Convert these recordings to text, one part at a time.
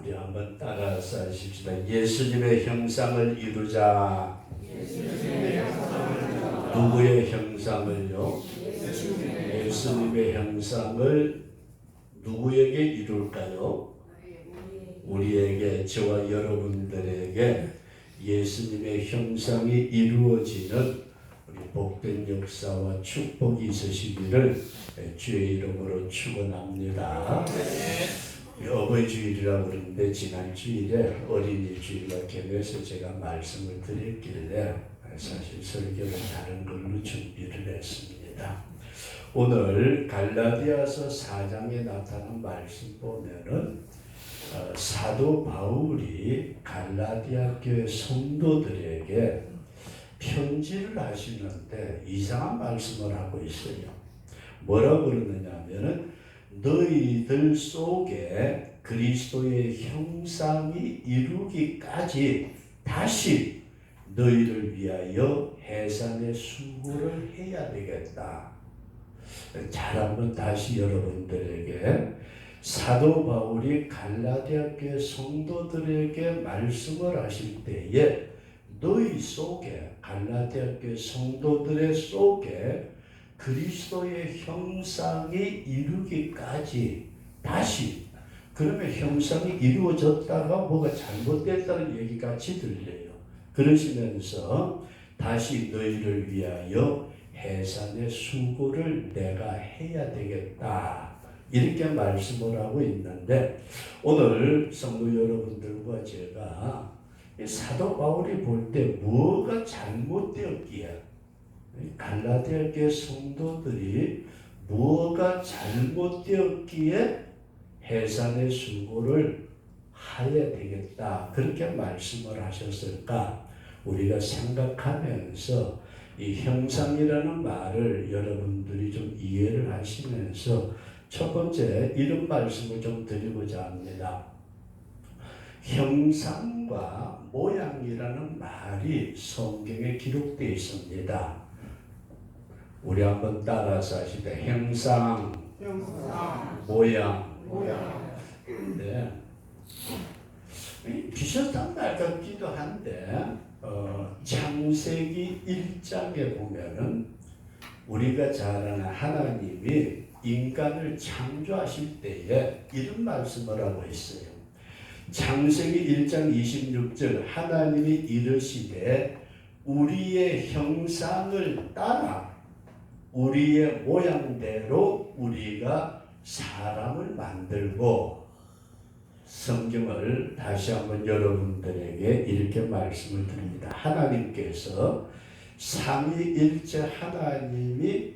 우리 한번 따라서 하십시다. 예수님의 형상을 이루자. 누구의 형상을요? 예수님의 형상을 누구에게 이룰까요? 우리에게, 저와 여러분들에게 예수님의 형상이 이루어지는 우리 복된 역사와 축복이 있으시기를 주의 이름으로 축원합니다. 어버이 주일이라고 그러는데 지난 주일에 어린이 주일과 겸해서 제가 말씀을 드렸길래 사실 설교를 다른 걸로 준비를 했습니다. 오늘 갈라디아서 4장에 나타난 말씀 보면은 사도 바울이 갈라디아 교회 성도들에게 편지를 하시는데 이상한 말씀을 하고 있어요. 뭐라고 그러느냐면은 너희들 속에 그리스도의 형상이 이루기까지 다시 너희를 위하여 해산의 수고를 해야 되겠다. 잘 한번 다시 여러분들에게 사도 바울이 갈라디아 교회 성도들에게 말씀을 하실 때에 너희 속에, 갈라디아 교회 성도들의 속에 그리스도의 형상이 이루기까지 다시, 그러면 형상이 이루어졌다가 뭐가 잘못됐다는 얘기 같이 들려요. 그러시면서 다시 너희를 위하여 해산의 수고를 내가 해야 되겠다, 이렇게 말씀을 하고 있는데, 오늘 성도 여러분들과 제가 사도 바울이 볼 때 뭐가 잘못되었기에, 갈라디아 교회 성도들이 뭐가 잘못되었기에 해산의 수고를 해야 되겠다, 그렇게 말씀을 하셨을까? 우리가 생각하면서 이 형상이라는 말을 여러분들이 좀 이해를 하시면서 첫 번째 이런 말씀을 좀 드리고자 합니다. 형상과 모양이라는 말이 성경에 기록되어 있습니다. 우리 한번 따라서 하시다. 형상, 모양. 네. 비슷한 말 같기도 한데 창세기 1장에 보면은 우리가 잘 아는 하나님이 인간을 창조하실 때에 이런 말씀을 하고 있어요. 창세기 1장 26절 하나님이 이르시되 우리의 형상을 따라 우리의 모양대로 우리가 사람을 만들고, 성경을 다시 한번 여러분들에게 이렇게 말씀을 드립니다. 하나님께서 삼위일체 하나님이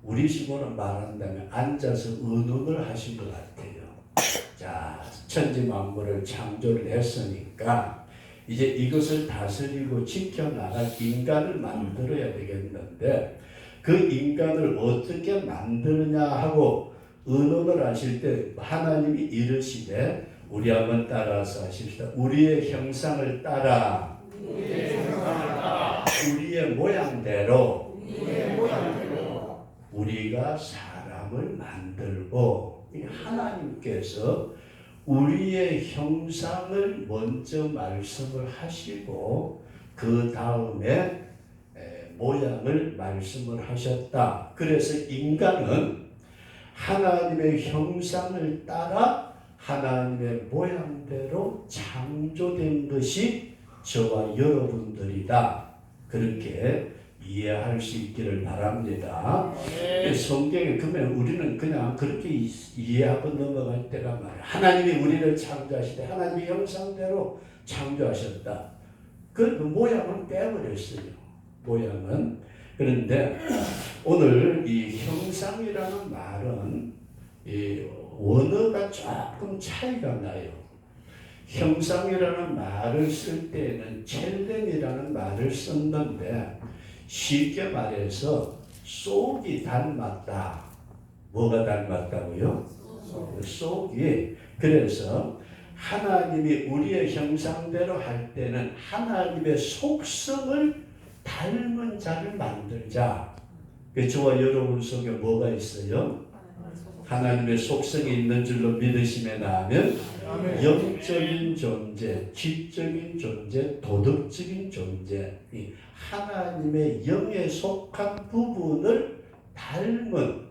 우리 식으로 말한다면 앉아서 의논을 하신 것 같아요. 자, 천지만물을 창조를 했으니까 이제 이것을 다스리고 지켜나갈 인간을 만들어야 되겠는데 그 인간을 어떻게 만드느냐 하고 의논을 하실 때 하나님이 이르시되, 우리 한번 따라서 하십시다. 우리의 형상을 따라 우리의 모양대로 우리가 사람을 만들고, 하나님께서 우리의 형상을 먼저 말씀을 하시고 그 다음에 모양을 말씀을 하셨다. 그래서 인간은 하나님의 형상을 따라 하나님의 모양대로 창조된 것이 저와 여러분들이다. 그렇게 이해할 수 있기를 바랍니다. 성경에 그러면 우리는 그냥 그렇게 이해하고 넘어갈 때가 많아요. 하나님이 우리를 창조하시되 하나님의 형상대로 창조하셨다. 그 모양은 빼버렸어요. 모양은. 그런데 오늘 이 형상이라는 말은 이 원어가 조금 차이가 나요. 형상이라는 말을 쓸 때는 첼렘이라는 말을 썼는데 쉽게 말해서 속이 닮았다. 뭐가 닮았다고요? 속이. 그래서 하나님이 우리의 형상대로 할 때는 하나님의 속성을 닮은 자를 만들자. 저와 여러분 속에 뭐가 있어요? 하나님의 속성이 있는 줄로 믿으심에 나하면 영적인 존재, 지적인 존재, 도덕적인 존재, 이 하나님의 영에 속한 부분을 닮은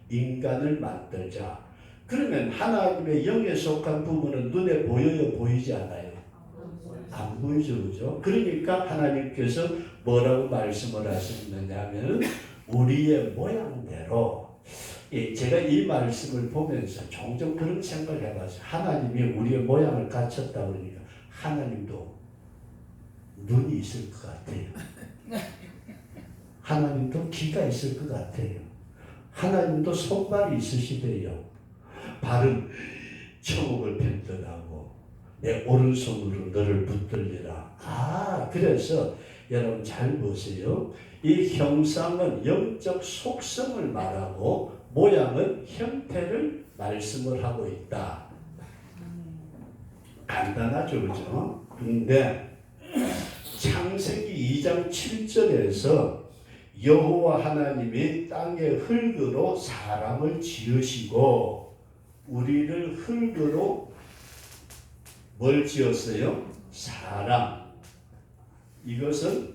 인간을 만들자. 그러면 하나님의 영에 속한 부분은 눈에 보여요, 보이지 않아요? 안 보이죠, 그죠? 그러니까 하나님께서 뭐라고 말씀을 하셨느냐 하면 우리의 모양대로. 제가 이 말씀을 보면서 종종 그런 생각을 해봤어요. 하나님이 우리의 모양을 갖췄다 그러니까 하나님도 눈이 있을 것 같아요. 하나님도 귀가 있을 것 같아요. 하나님도 손발이 있으시대요. 발은 천국을 뱉어가고 내 오른손으로 너를 붙들리라. 그래서 여러분 잘 보세요. 이 형상은 영적 속성을 말하고 모양은 형태를 말씀을 하고 있다. 간단하죠, 그죠? 근데 창세기 2장 7절에서 여호와 하나님이 땅의 흙으로 사람을 지으시고 우리를 흙으로 뭘 지었어요? 사람. 이것은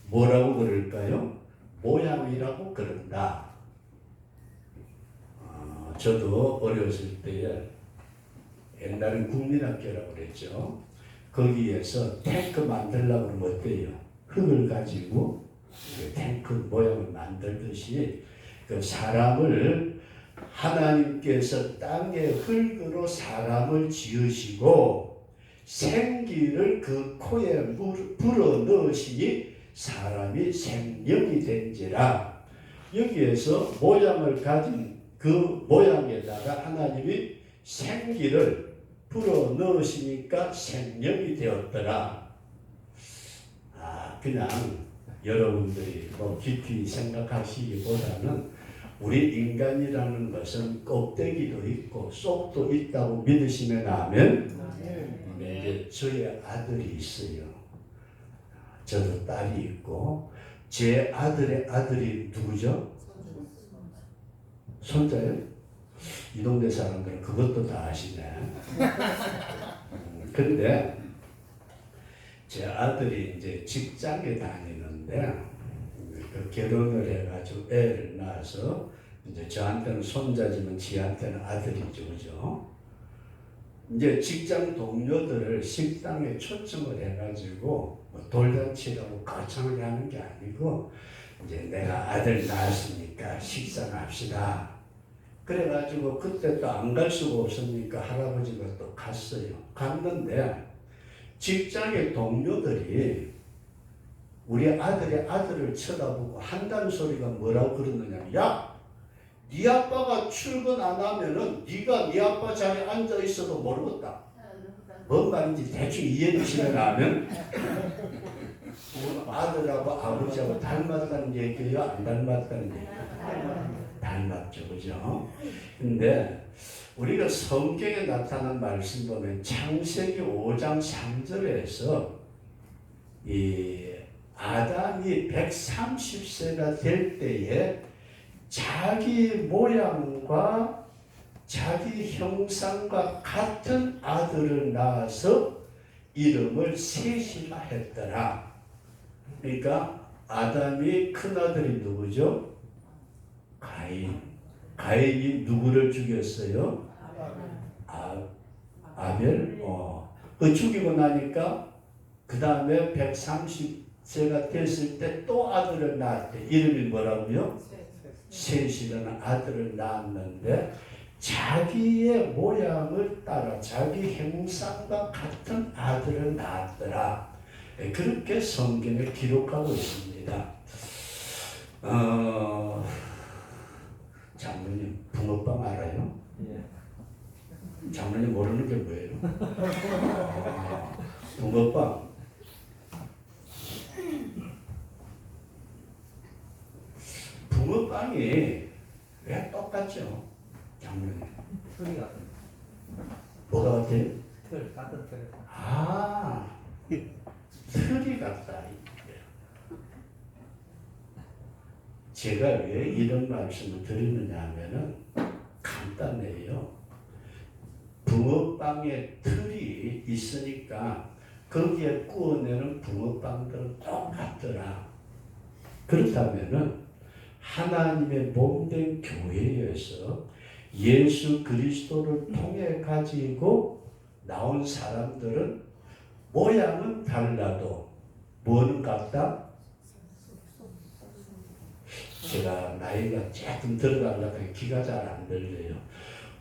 뭐라고 그럴까요? 모양이라고 그런다. 저도 어렸을 때에 옛날엔 국민학교라고 그랬죠. 거기에서 탱크 만들려고 그러면 어때요? 흙을 가지고 탱크 모양을 만들듯이 그 사람을 하나님께서 땅의 흙으로 사람을 지으시고 생기를 그 코에 불어 넣으시니 사람이 생명이 된지라. 여기에서 모양을 가진 그 모양에다가 하나님이 생기를 불어 넣으시니까 생명이 되었더라. 그냥 여러분들이 뭐 깊이 생각하시기보다는 우리 인간이라는 것은 껍데기도 있고 속도 있다고 믿으시면 하면 이제 저의 아들이 있어요. 저도 딸이 있고 제 아들의 아들이 누구죠? 손자요? 이 동네 사람들은 그것도 다 아시네. 근데 제 아들이 이제 직장에 다니는데 그 결혼을 해가지고 애를 낳아서 이제 저한테는 손자지만 지한테는 아들이죠, 그죠? 이제 직장 동료들을 식당에 초청을 해가지고 뭐 돌잔치라고 거창하게 하는 게 아니고 이제 내가 아들 낳았으니까 식사합시다. 그래가지고 그때 또 안 갈 수가 없으니까 할아버지가 또 갔어요. 갔는데 직장의 동료들이 우리 아들의 아들을 쳐다보고 한다는 소리가 뭐라고 그러느냐. 야! 네 아빠가 출근 안 하면은 네가 네 아빠 자리에 앉아 있어도 모르겠다. 뭔 말인지 대충 이해해 주시면 하면 아들하고 아버지하고 닮았다는 얘기예요? 안 닮았다는 얘기예요? 닮았죠, 그죠? 근데 우리가 성경에 나타난 말씀 보면 창세기 5장 3절에서 이 아담이 130세가 될 때에 자기 모양과 자기 형상과 같은 아들을 낳아서 이름을 셋이나 했더라. 그러니까 아담이 큰아들이 누구죠? 가인. 가인이 누구를 죽였어요? 아벨. 그 죽이고 나니까 그 다음에 130세가 됐을 때 또 아들을 낳았대. 이름이 뭐라고요? 셋이라는 아들을 낳았는데 자기의 모양을 따라 자기 형상과 같은 아들을 낳았더라. 그렇게 성경에 기록하고 있습니다. 장로님 붕어빵 알아요? 장로님 모르는 게 뭐예요? 붕어빵. 붕어빵이 왜 똑같죠? 장로님. 틀이 같은. 뭐가 같아요? 틀, 같은 틀. 틀이 같다. 제가 왜 이런 말씀을 드리느냐 하면은 있다네요. 붕어빵에 틀이 있으니까 거기에 구워내는 붕어빵들은 똑같더라. 그렇다면은 하나님의 몸된 교회에서 예수 그리스도를 통해 가지고 나온 사람들은 모양은 달라도 뭐는 같다? 제가 나이가 조금 들어가려고 기가 잘 안 들려요.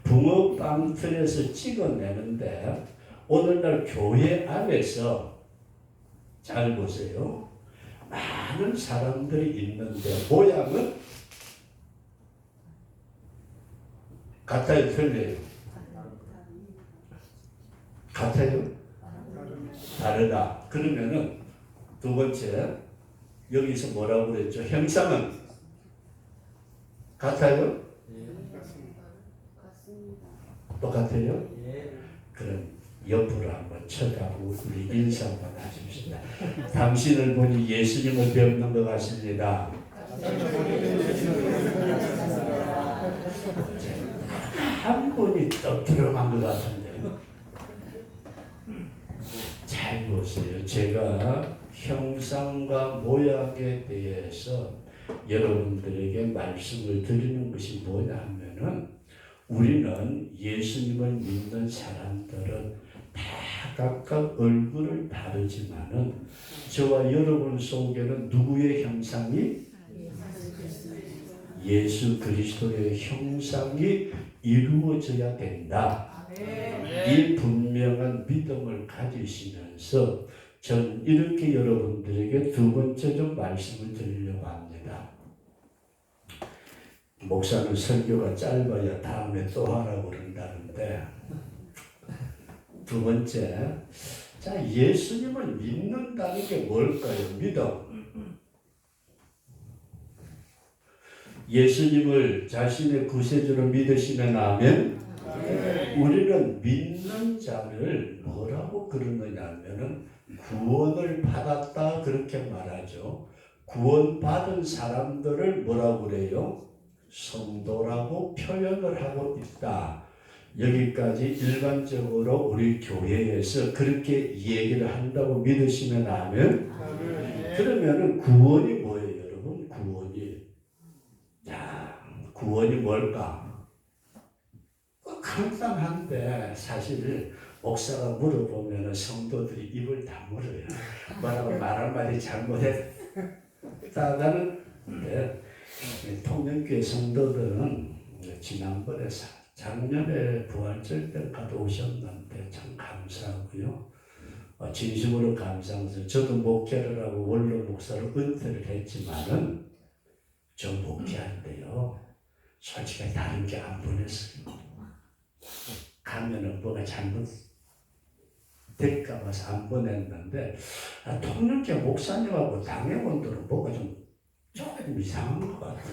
붕어빵 틀에서 찍어내는데 오늘날 교회 안에서 잘 보세요. 많은 사람들이 있는데 모양은 같아요, 틀려요? 같아요? 다르다. 그러면은 두 번째 여기서 뭐라고 그랬죠? 형상은 같아요? 똑같아요? 그럼 옆으로 한번 쳐다보고 우리 인사 한번 하십시다. 당신을 보니 예수님을 뵙는 것 같습니다. 한 분이 떡 들어간 것 같은데요. 잘 보세요. 제가 형상과 모양에 대해서 여러분들에게 말씀을 드리는 것이 뭐냐 하면은 우리는 예수님을 믿는 사람들은 다 각각 얼굴을 다르지만은 저와 여러분 속에는 누구의 형상이? 예수 그리스도의 형상이 이루어져야 된다. 이 분명한 믿음을 가지시면서 전 이렇게 여러분들에게 두 번째 좀 말씀을 드리려고 합니다. 목사는 설교가 짧아야 다음에 또 하라고 그런다는데 두 번째, 자 예수님을 믿는다는 게 뭘까요? 믿음. 예수님을 자신의 구세주로 믿으시면 아멘. 우리는 믿는 자를 뭐라고 그러느냐 하면은 구원을 받았다 그렇게 말하죠. 구원받은 사람들을 뭐라고 그래요? 성도라고 표현을 하고 있다. 여기까지 일반적으로 우리 교회에서 그렇게 얘기를 한다고 믿으시면 아멘. 그러면은 구원이 뭐예요, 여러분? 구원이. 자, 구원이 뭘까? 간단한데 사실 목사가 물어보면 성도들이 입을 다물어요. 뭐라고 말 한마디 잘못했다가는 통영교회 성도들은 지난번에 작년에 부활절 때까지 오셨는데 참 감사하고요. 진심으로 감사하면서 저도 목회를 하고 원로 목사로 은퇴를 했지만은 저 목회하는데요. 솔직히 다른 게 안 보냈어요. 가면은 뭐가 잘못 될까 봐서 안 보냈는데 통영교회 목사님하고 당회원들은 뭐가 조금 이상한 것 같아요.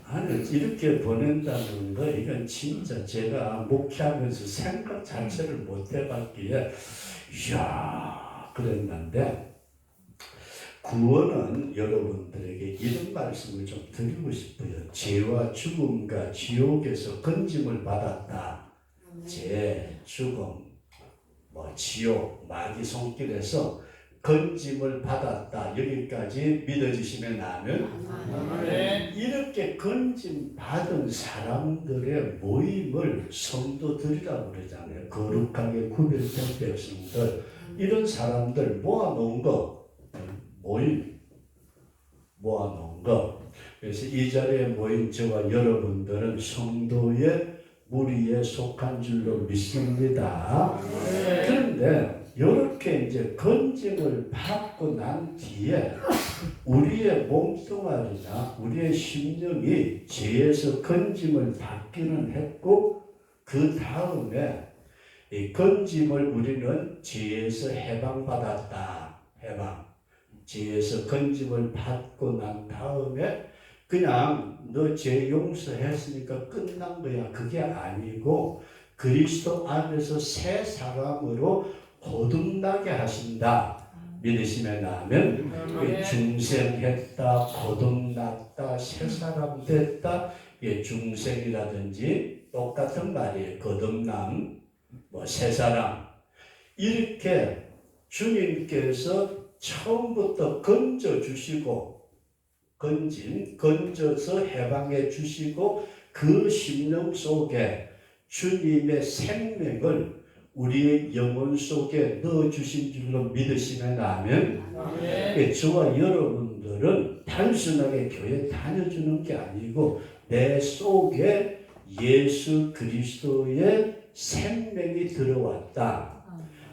아니 이렇게 보낸다는 거 이건 진짜 제가 목회하면서 생각 자체를 못 해봤기에 이야 그랬는데 구원은 여러분들에게 이런 말씀을 좀 드리고 싶어요. 죄와 죽음과 지옥에서 건짐을 받았다. 죄, 죽음, 지옥, 마귀 손길에서 건짐을 받았다. 여기까지 믿어지시면 아멘. 이렇게 건짐 받은 사람들의 모임을 성도들이라고 그러잖아요. 거룩하게 구별된 백성들. 이런 사람들 모아놓은 거. 모임 모아놓은 것. 그래서 이 자리에 모인 저와 여러분들은 성도의 무리에 속한 줄로 믿습니다. 그런데 이렇게 이제 건짐을 받고 난 뒤에 우리의 몸뚱아리나 우리의 심령이 죄에서 건짐을 받기는 했고 그 다음에 이 건짐을 우리는 죄에서 해방받았다. 해방. 죄에서 건짐을 받고 난 다음에 그냥 너 죄 용서했으니까 끝난 거야. 그게 아니고 그리스도 안에서 새 사람으로 거듭나게 하신다. 믿으시면 아멘. 중생했다, 거듭났다, 새 사람 됐다. 예, 중생이라든지 똑같은 말이에요. 거듭남, 뭐 새사람 이렇게 주님께서 처음부터 건져서 해방해 주시고 그 심령 속에 주님의 생명을 우리의 영혼 속에 넣어주신 줄로 믿으시면 아멘. 아멘. 저와 여러분들은 단순하게 교회 다녀주는 게 아니고 내 속에 예수 그리스도의 생명이 들어왔다.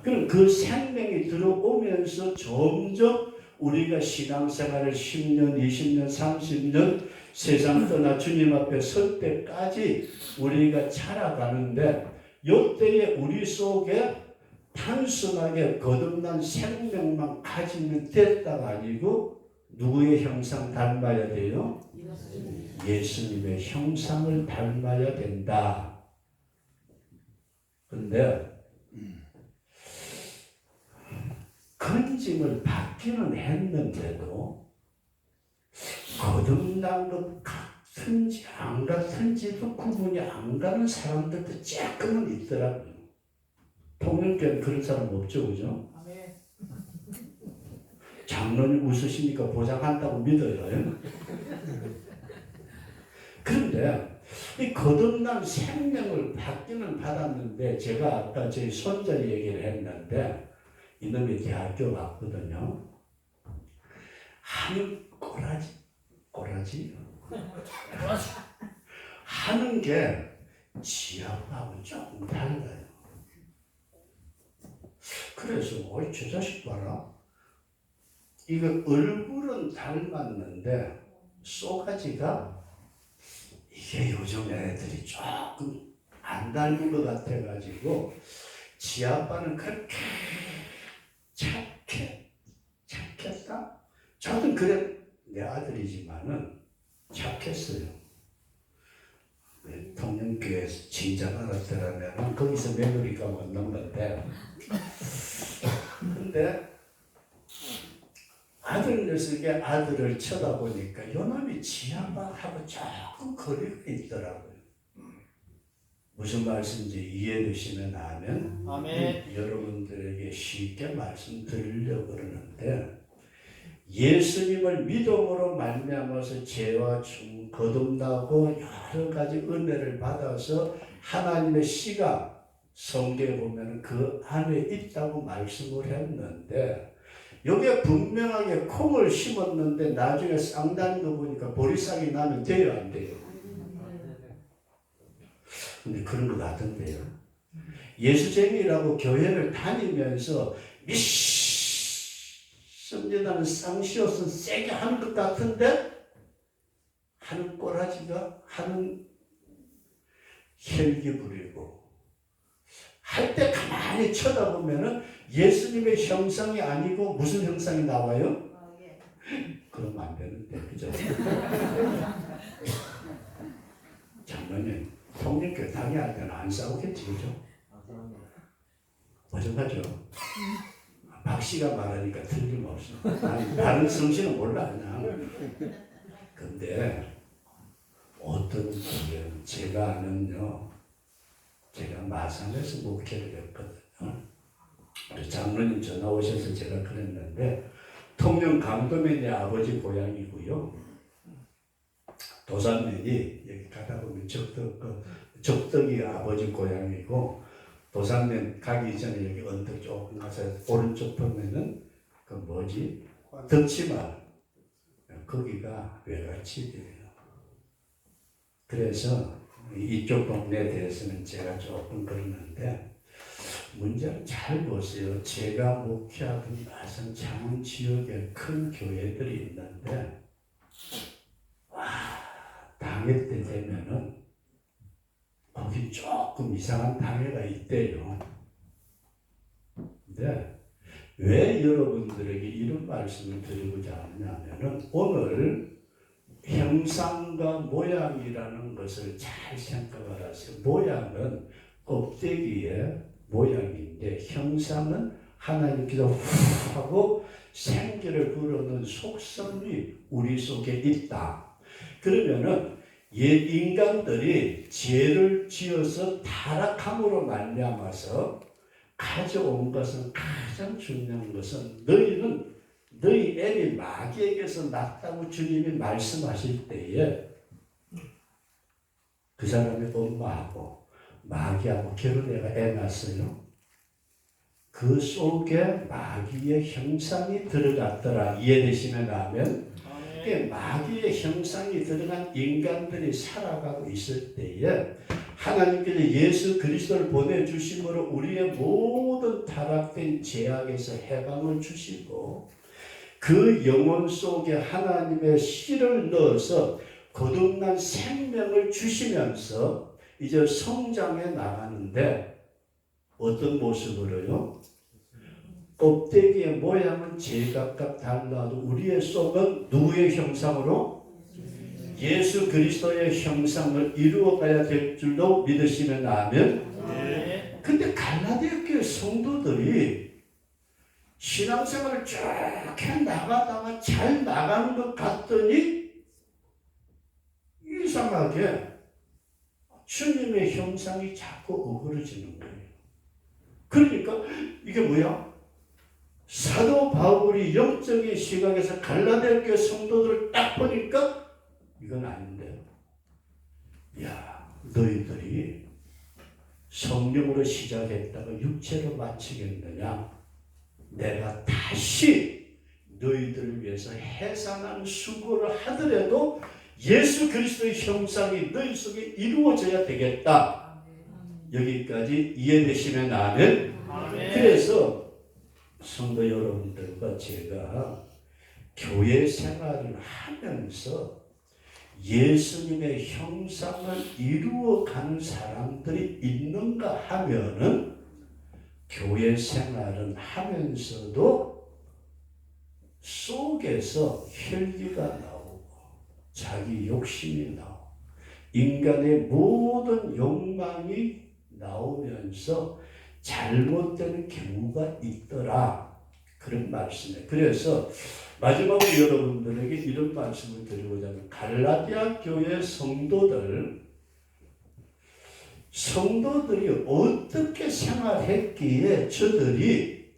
그럼 그 생명이 들어오면서 점점 우리가 신앙생활을 10년, 20년, 30년 세상 떠나 주님 앞에 설 때까지 우리가 자라가는데 이때에 우리 속에 단순하게 거듭난 생명만 가지면 됐다가 아니고 누구의 형상 닮아야 돼요? 예수님의 형상을 닮아야 된다. 근데 건짐을 받기는 했는데도 거듭난 것 같은지 안 같은지도 구분이 안 가는 사람들도 조금은 있더라고요. 통일교는 그런 사람 없죠, 그죠? 장로님 웃으시니까 보장한다고 믿어요. 그런데 이 거듭난 생명을 받기는 받았는데 제가 아까 저희 손자 얘기를 했는데 이놈이 대학교 갔거든요. 하는 꼬라지 하는 게 지하하고 조금 달라요. 그래서 저 자식 봐라. 이거 얼굴은 닮았는데 쏘가지가 이게 요즘 애들이 조금 안 닮은 것 같아가지고 지 아빠는 그렇게 착했다? 저도 그래 내 아들이지만은 착했어요. 통영교회에서 진작 알았더라면 거기서 며느리가 없는 건데 근데 아들 녀석의 아들을 쳐다보니까 요놈이 지아바하고 조금 거리가 있더라고요. 무슨 말씀인지 이해되시면 아멘. 아멘. 여러분들에게 쉽게 말씀드리려고 그러는데 예수님을 믿음으로 말미암아서 죄와 죽음 거듭나고 여러 가지 은혜를 받아서 하나님의 씨가 성경에 보면 그 안에 있다고 말씀을 했는데 여기에 분명하게 콩을 심었는데 나중에 쌍다는 거 보니까 보리싹이 나면 돼요, 안 돼요? 근데 그런 것 같은데요. 예수쟁이라고 교회를 다니면서 믿습니다는 쌍시옷은 세게 하는 것 같은데 하는 꼬라지가 하는 혈기 부리고 할 때 가만히 쳐다보면은 예수님의 형상이 아니고 무슨 형상이 나와요? 그러면 안 되는데, 그죠? 장로님, 통일교회 당회할 때는 안 싸우겠지, 그죠? 어정하죠? 박 씨가 말하니까 틀림없어. 다른 성씨는 몰라, 그냥. 근데 어떤 교회는 제가 아는요, 제가 마산에서 목회를 했거든요. 장로님 전화 오셔서 제가 그랬는데 통영 강도면이 아버지 고향이고요. 도산면이 여기 가다 보면 적덕이 아버지 고향이고 도산면 가기 전에 여기 언덕 조금 가서 오른쪽 보면은 그 뭐지? 덕치마을 거기가 외갓집이에요. 그래서 이쪽 동네에 대해서는 제가 조금 그러는데 문제를 잘 보세요. 제가 목회하던 마산 창원 지역에 큰 교회들이 있는데 당회 때 되면은 거기 조금 이상한 당회가 있대요. 근데 왜 여러분들에게 이런 말씀을 드리고자 하냐면은 오늘 형상과 모양이라는 것을 잘 생각을 하세요. 모양은 껍데기의 모양인데 형상은 하나님께서 후 하고 생기를 불어넣은 속성이 우리 속에 있다. 그러면은 옛 인간들이 죄를 지어서 타락함으로 말미암아서 가져온 것은 가장 중요한 것은 너희 애비 마귀에게서 났다고 주님이 말씀하실 때에 그 사람의 엄마하고 마귀하고 결혼해가 애 낳았어요. 그 속에 마귀의 형상이 들어갔더라. 이해되시면 아멘. 마귀의 형상이 들어간 인간들이 살아가고 있을 때에 하나님께서 예수 그리스도를 보내주심으로 우리의 모든 타락된 죄악에서 해방을 주시고 그 영혼 속에 하나님의 씨를 넣어서 거듭난 생명을 주시면서 이제 성장해 나가는데 어떤 모습으로요? 껍데기의 모양은 제각각 달라도 우리의 속은 누구의 형상으로? 예수 그리스도의 형상을 이루어가야 될 줄로 믿으시면 아멘. 근데 갈라디아 교회 성도들이 신앙생활을 쭉 해 나가다가 잘 나가는 것 같더니 이상하게 주님의 형상이 자꾸 어그러지는 거예요. 그러니까 이게 뭐야? 사도 바울이 영적인 시각에서 갈라디아 교회 성도들을 딱 보니까 이건 아닌데, 야, 너희들이 성령으로 시작했다가 육체로 마치겠느냐? 내가 다시 너희들을 위해서 해산한 수고를 하더라도 예수 그리스도의 형상이 너희 속에 이루어져야 되겠다. 여기까지 이해되시면 아멘. 그래서 성도 여러분들과 제가 교회 생활을 하면서 예수님의 형상을 이루어가는 사람들이 있는가 하면은 교회 생활은 하면서도 속에서 혈기가 나오고 자기 욕심이 나오고 인간의 모든 욕망이 나오면서 잘못되는 경우가 있더라. 그런 말씀이에요. 그래서 마지막으로 여러분들에게 이런 말씀을 드리고자 합니다. 갈라디아 교회 성도들이 어떻게 생활했기에 저들이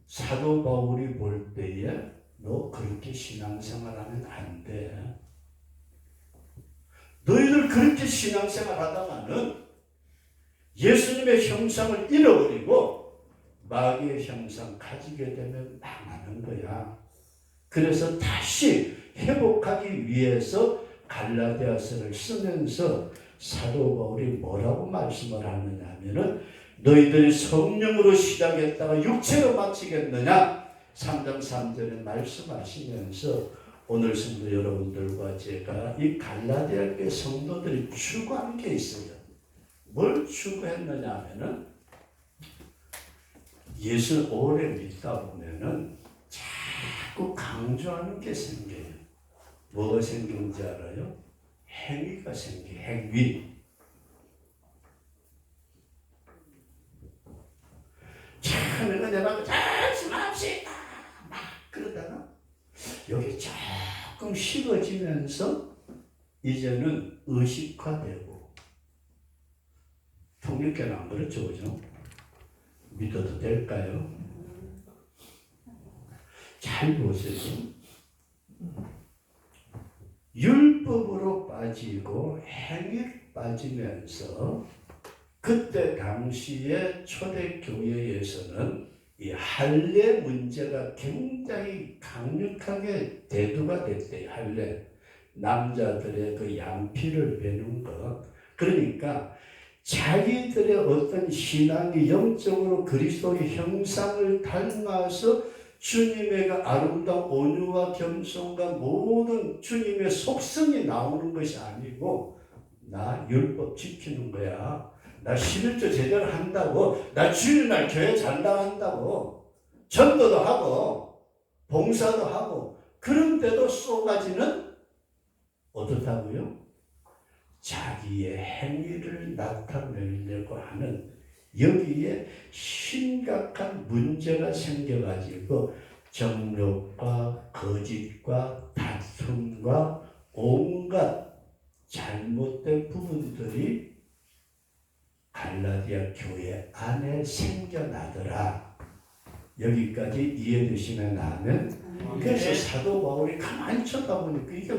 사도 바울이 볼 때에 너 그렇게 신앙생활하면 안 돼. 너희들 그렇게 신앙생활 하다가는 예수님의 형상을 잃어버리고 마귀의 형상 가지게 되면 망하는 거야. 그래서 다시 회복하기 위해서 갈라디아서를 쓰면서 사도 바울이 뭐라고 말씀을 하느냐 하면은 너희들이 성령으로 시작했다가 육체로 마치겠느냐 3장 3절에 말씀하시면서 오늘 성도 여러분들과 제가 이 갈라디아 교회 성도들이 추구한 게 있어요. 뭘 추구했느냐 하면은 예수 오래 믿다 보면은 자꾸 강조하는 게 생겨요. 뭐가 생기는지 알아요? 행위가 생겨요. 행위. 처음에는 내가 말씀합시다 막 그러다가 여기 조금 식어지면서 이제는 의식화되고 통일교는 안 그렇죠, 그죠? 믿어도 될까요? 잘 보세요. 율법으로 빠지고 행위로 빠지면서 그때 당시에 초대교회에서는 이 할례 문제가 굉장히 강력하게 대두가 됐대요. 할례. 남자들의 그 양피를 베는 것. 그러니까 자기들의 어떤 신앙이 영적으로 그리스도의 형상을 닮아서 주님의 그 아름다운 온유와 겸손과 모든 주님의 속성이 나오는 것이 아니고 나 율법 지키는 거야. 나 11조 제대로 한다고. 나 주일날 교회 잘 나간다고. 전도도 하고 봉사도 하고 그런데도 쏘가지는 어떻다고요? 자기의 행위를 나타내려고 하는 여기에 심각한 문제가 생겨가지고 정욕과 거짓과 다툼과 온갖 잘못된 부분들이 갈라디아 교회 안에 생겨나더라. 여기까지 이해되시면 하면, 그래서 사도 바울이 가만히 쳐다보니까 이게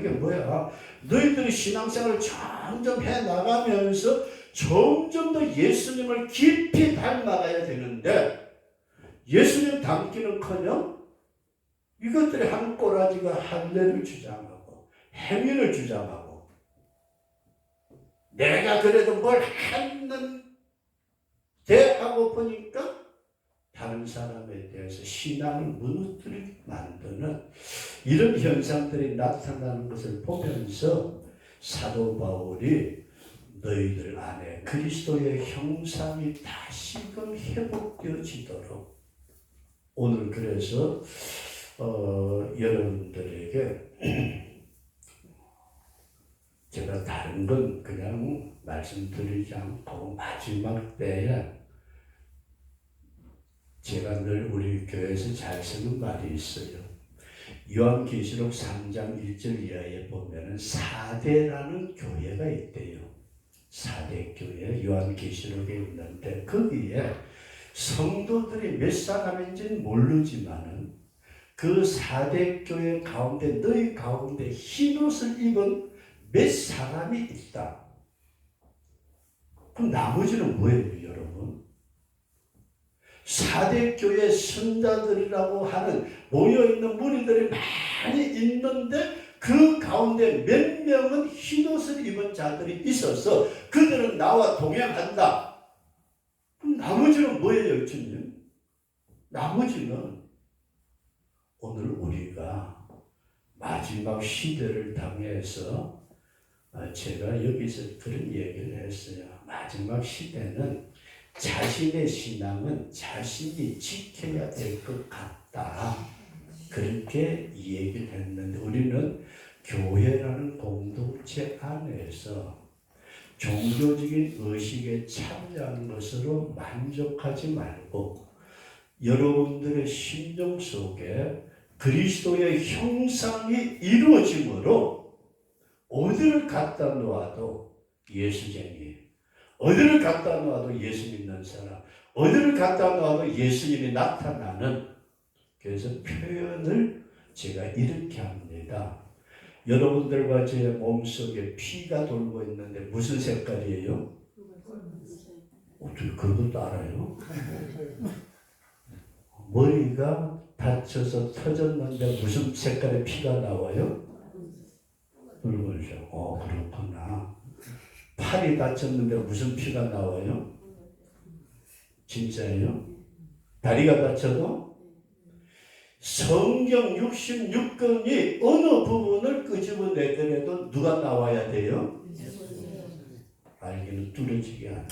뭐야. 너희들이 신앙생활을 점점 해나가면서 점점 더 예수님을 깊이 닮아가야 되는데, 예수님 닮기는커녕 이것들이 한 꼬라지가 할례를 주장하고 행위를 주장하고, 내가 그래도 뭘 했는데 하고 보니까 다른 사람에 대해서 신앙을 무너뜨리게 만드는 이런 현상들이 나타나는 것을 보면서 사도 바울이 너희들 안에 그리스도의 형상이 다시금 회복되어지도록, 오늘 그래서 여러분들에게 제가 다른 건 그냥 말씀드리지 않고 마지막 때에 제가 늘 우리 교회에서 잘 쓰는 말이 있어요. 요한계시록 3장 1절 이하에 보면은 4대라는 교회가 있대요. 4대 교회 요한계시록에 있는데, 거기에 성도들이 몇 사람인지는 모르지만은 그 4대 교회 가운데, 너희 가운데 흰옷을 입은 몇 사람이 있다. 그럼 나머지는 뭐예요, 여러분? 4대 교회 선자들이라고 하는 모여있는 무리들이 많이 있는데, 그 가운데 몇 명은 흰옷을 입은 자들이 있어서 그들은 나와 동행한다. 그럼 나머지는 뭐예요, 주님? 나머지는 오늘 우리가 마지막 시대를 당해서, 제가 여기서 그런 얘기를 했어요. 마지막 시대는 자신의 신앙은 자신이 지켜야 될 것 같다. 그렇게 이 얘기를 했는데, 우리는 교회라는 공동체 안에서 종교적인 의식에 참여하는 것으로 만족하지 말고, 여러분들의 심정 속에 그리스도의 형상이 이루어짐으로 어디를 갖다 놓아도 예수쟁이, 어디를 갖다 놓아도 예수 믿는 사람, 어디를 갖다 놓아도 예수님이 나타나는, 그래서 표현을 제가 이렇게 합니다. 여러분들과 제 몸속에 피가 돌고 있는데 무슨 색깔이에요? 어떻게 그것도 알아요? 머리가 다쳐서 터졌는데 무슨 색깔의 피가 나와요? 붉은색. 그렇구나. 팔이 다쳤는데 무슨 피가 나와요? 진짜예요? 다리가 다쳐도? 성경 66권이 어느 부분을 끄집어내더라도 누가 나와야 돼요? 알기는 뚫어지게 하네.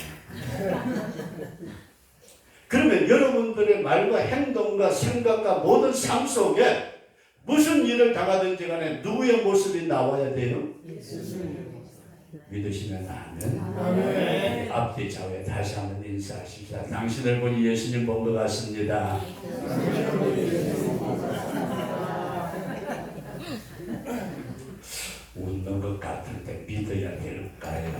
그러면 여러분들의 말과 행동과 생각과 모든 삶 속에 무슨 일을 당하든지 간에 누구의 모습이 나와야 돼요? 믿으시면 아멘. 앞뒤 좌우에 다시 한번 인사하십시다. 당신을 보니 예수님 본 것 같습니다. 웃는 것 같을 때 믿어야 될까요?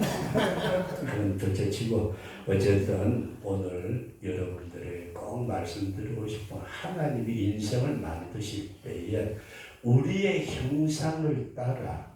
그건 둘째치고, 어쨌든 오늘 여러분들에게 꼭 말씀드리고 싶은, 하나님이 인생을 만드실 때에 우리의 형상을 따라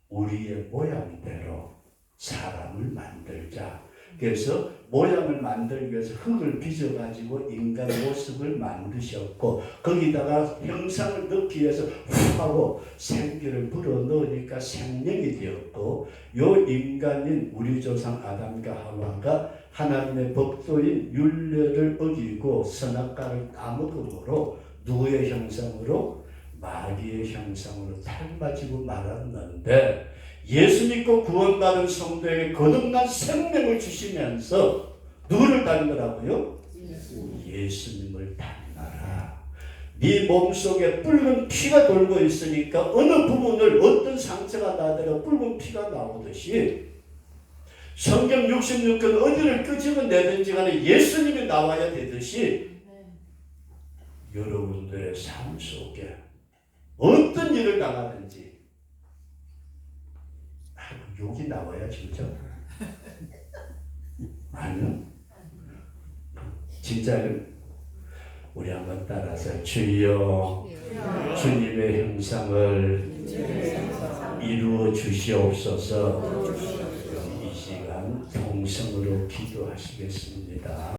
우리의 모양대로 사람을 만들자. 그래서 모양을 만들기 위해서 흙을 빚어가지고 인간 모습을 만드셨고, 거기다가 형상을 넣기 위해서 훅 하고 생기를 불어넣으니까 생명이 되었고, 요 인간인 우리 조상 아담과 하와가 하나님의 법도인 율례를 어기고 선악과를 따먹음으로 누구의 형상으로? 마귀의 형상으로 닮아지고 말았는데, 예수 믿고 구원받은 성도에게 거듭난 생명을 주시면서 누구를 닮으라고요? 예수님을 닮아라. 네 몸속에 붉은 피가 돌고 있으니까 어느 부분을 어떤 상처가 나더라도 붉은 피가 나오듯이, 성경 66권 어디를 끄집어내든지 간에 예수님이 나와야 되듯이, 여러분들의 삶 속에 어떤 일을 당하든지 욕이 나와야지, 그죠? 아니요. 진짜 우리 한번 따라서 주여 주님의 형상을 이루어 주시옵소서. 이 시간 통성으로 기도하시겠습니다.